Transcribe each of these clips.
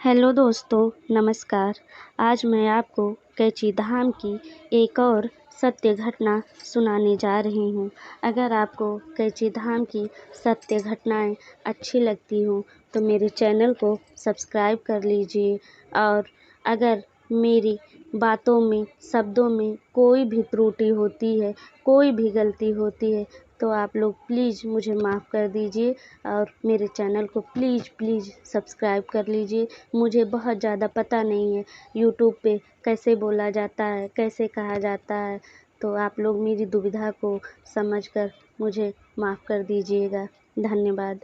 Hello दोस्तों, नमस्कार। आज मैं आपको कैची धाम की एक और सत्य घटना सुनाने जा रही हूँ। अगर आपको कैची धाम की सत्य घटनाएँ अच्छी लगती हों तो मेरे चैनल को सब्सक्राइब कर लीजिए। और अगर मेरी बातों में, शब्दों में कोई भी त्रुटि होती है, कोई भी गलती होती है तो आप लोग प्लीज़ मुझे माफ़ कर दीजिए और मेरे चैनल को प्लीज़ सब्सक्राइब कर लीजिए। मुझे बहुत ज़्यादा पता नहीं है यूट्यूब पे कैसे बोला जाता है, कैसे कहा जाता है, तो आप लोग मेरी दुविधा को समझकर मुझे माफ़ कर दीजिएगा। धन्यवाद।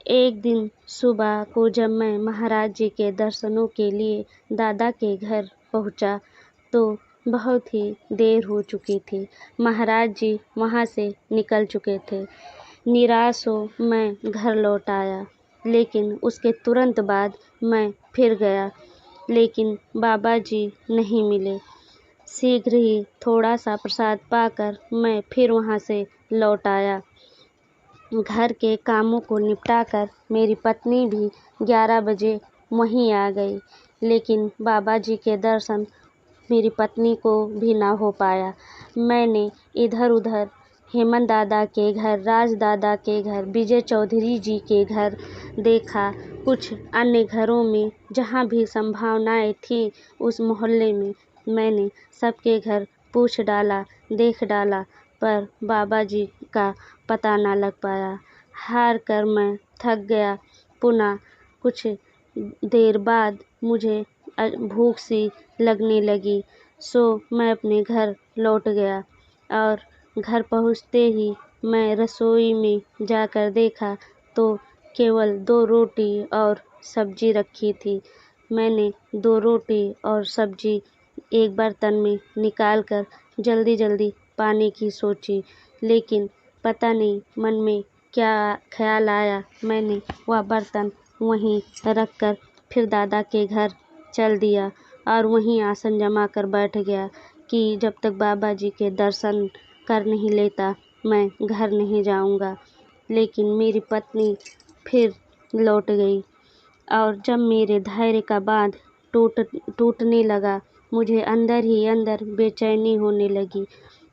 एक दिन सुबह को जब मैं महाराज जी के दर्शनों के लिए दादा के घर पहुंचा तो बहुत ही देर हो चुकी थी। महाराज जी वहां से निकल चुके थे। निराश हो मैं घर लौट आया, लेकिन उसके तुरंत बाद मैं फिर गया, लेकिन बाबा जी नहीं मिले। शीघ्र ही थोड़ा सा प्रसाद पाकर मैं फिर वहां से लौट आया। घर के कामों को निपटाकर मेरी पत्नी भी 11 बजे वहीं आ गई, लेकिन बाबा जी के दर्शन मेरी पत्नी को भी ना हो पाया। मैंने इधर-उधर हेमंत दादा के घर, राज दादा के घर, विजय चौधरी जी के घर देखा। कुछ अन्य घरों में जहाँ भी संभावनाएं थी उस मोहल्ले में मैंने सबके घर पूछ डाला, देख डाला, पर बाबा जी का पता ना लग पाया। हार कर मैं थक गया। पुनः कुछ देर बाद मुझे भूख सी लगने लगी, सो मैं अपने घर लौट गया और घर पहुँचते ही मैं रसोई में जाकर देखा तो केवल 2 रोटी और सब्जी रखी थी। मैंने 2 रोटी और सब्जी एक बर्तन में निकालकर जल्दी-जल्दी पाने की सोची, लेकिन पता नहीं मन में क्या ख़्याल आया, मैंने वह बर्तन वहीं रखकर फिर दादा के घर चल दिया और वहीं आसन जमा कर बैठ गया कि जब तक बाबा जी के दर्शन कर नहीं लेता मैं घर नहीं जाऊंगा। लेकिन मेरी पत्नी फिर लौट गई और जब मेरे धैर्य का बाँध टूटने लगा, मुझे अंदर ही अंदर बेचैनी होने लगी।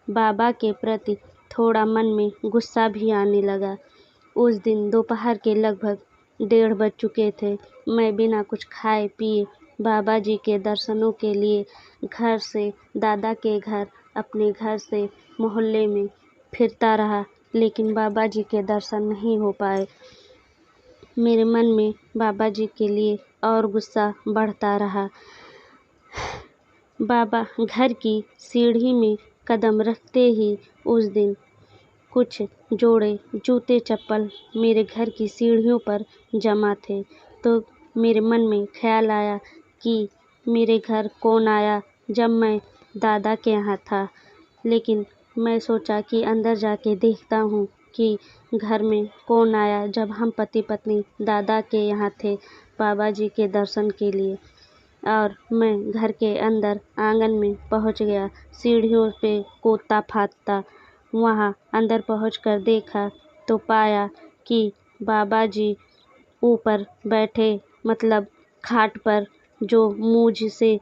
बाबा के प्रति थोड़ा मन में गुस्सा भी आने लगा। उस दिन दोपहर के लगभग 1:30 बज चुके थे। मैं बिना कुछ खाए पिए बाबा जी के दर्शनों के लिए घर से दादा के घर, अपने घर से मोहल्ले में फिरता रहा, लेकिन बाबा जी के दर्शन नहीं हो पाए। मेरे मन में बाबा जी के लिए और गुस्सा बढ़ता रहा। बाबा घर की सीढ़ी में कदम रखते ही उस दिन कुछ जोड़े जूते चप्पल मेरे घर की सीढ़ियों पर जमा थे, तो मेरे मन में ख़्याल आया कि मेरे घर कौन आया जब मैं दादा के यहाँ था। लेकिन मैं सोचा कि अंदर जाके देखता हूँ कि घर में कौन आया जब हम पति पत्नी दादा के यहाँ थे बाबा जी के दर्शन के लिए। और मैं घर के अंदर आंगन में पहुँच गया। सीढ़ियों पे कूदता फांदता वहाँ अंदर पहुँचकर देखा तो पाया कि बाबा जी ऊपर बैठे, मतलब खाट पर जो मूंज से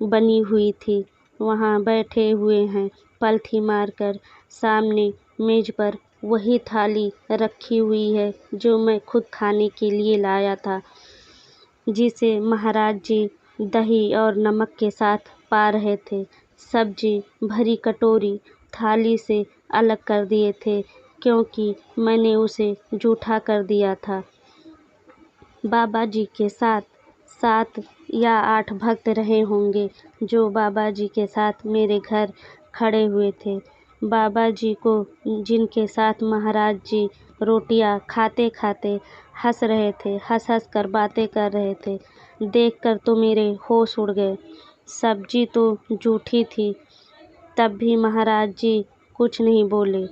बनी हुई थी वहाँ बैठे हुए हैं, पलथी मारकर। सामने मेज पर वही थाली रखी हुई है जो मैं खुद खाने के लिए लाया था, जिसे महाराज जी दही और नमक के साथ पा रहे थे। सब्जी भरी कटोरी थाली से अलग कर दिए थे क्योंकि मैंने उसे जूठा कर दिया था। बाबा जी के साथ 7 या 8 भक्त रहे होंगे जो बाबा जी के साथ मेरे घर खड़े हुए थे। बाबा जी को जिनके साथ महाराज जी रोटियां खाते-खाते हंस रहे थे, हंस-हंस कर बातें कर रहे थे, देखकर तो मेरे होश उड़ गए। सब्जी तो जूठी थी, तब भी महाराज जी कुछ नहीं बोले।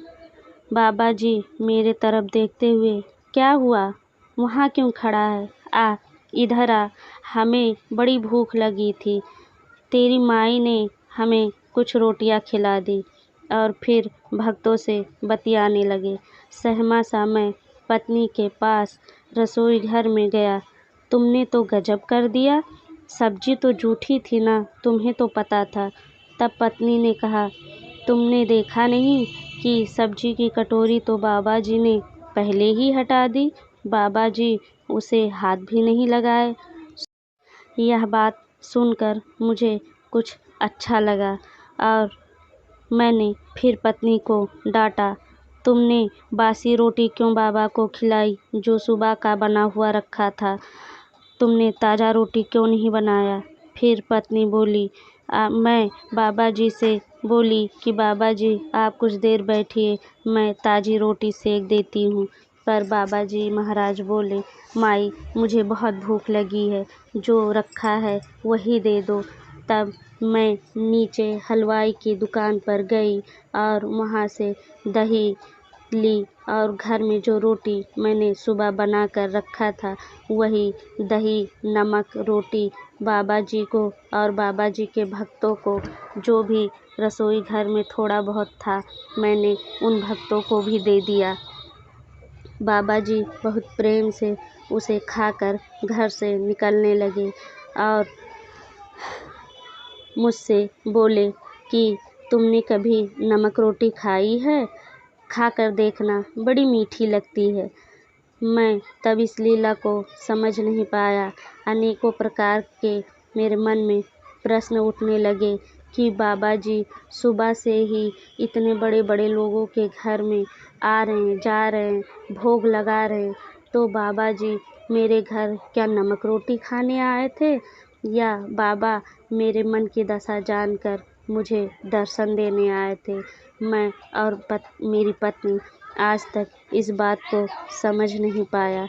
बाबा जी मेरे तरफ देखते हुए, क्या हुआ? वहाँ क्यों खड़ा है? आ, इधर आ, हमें बड़ी भूख लगी थी। तेरी माई ने हमें कुछ रोटियां खिला दी। और फिर भक्तों से बतियाने लगे। सहमा सा मैं पत्नी के पास रसोई घर में गया तुमने तो गजब कर दिया, सब्जी तो जूठी थी ना, तुम्हें तो पता था। तब पत्नी ने कहा, तुमने देखा नहीं कि सब्जी की कटोरी तो बाबा जी ने पहले ही हटा दी, बाबा जी उसे हाथ भी नहीं लगाए। यह बात सुनकर मुझे कुछ अच्छा लगा और मैंने फिर पत्नी को डांटा, तुमने बासी रोटी क्यों बाबा को खिलाई जो सुबह का बना हुआ रखा था, तुमने ताज़ा रोटी क्यों नहीं बनाया। फिर पत्नी बोली, मैं बाबा जी से बोली कि बाबा जी आप कुछ देर बैठिए, मैं ताज़ी रोटी सेक देती हूँ। पर बाबा जी महाराज बोले, माई मुझे बहुत भूख लगी है, जो रखा है वही दे दो। तब मैं नीचे हलवाई की दुकान पर गई और वहाँ से दही ली और घर में जो रोटी मैंने सुबह बना कर रखा था वही दही नमक रोटी बाबा जी को और बाबा जी के भक्तों को, जो भी रसोई घर में थोड़ा बहुत था, मैंने उन भक्तों को भी दे दिया। बाबा जी बहुत प्रेम से उसे खाकर घर से निकलने लगे और मुझसे बोले कि तुमने कभी नमक रोटी खाई है, खाकर देखना, बड़ी मीठी लगती है। मैं तब इस लीला को समझ नहीं पाया। अनेकों प्रकार के मेरे मन में प्रश्न उठने लगे कि बाबा जी सुबह से ही इतने बड़े बड़े लोगों के घर में आ रहे हैं, जा रहे हैं, भोग लगा रहे हैं, तो बाबा जी मेरे घर क्या नमक रोटी खाने आए थे या बाबा मेरे मन की दशा जानकर मुझे दर्शन देने आए थे। मैं और मेरी पत्नी आज तक इस बात को समझ नहीं पाया।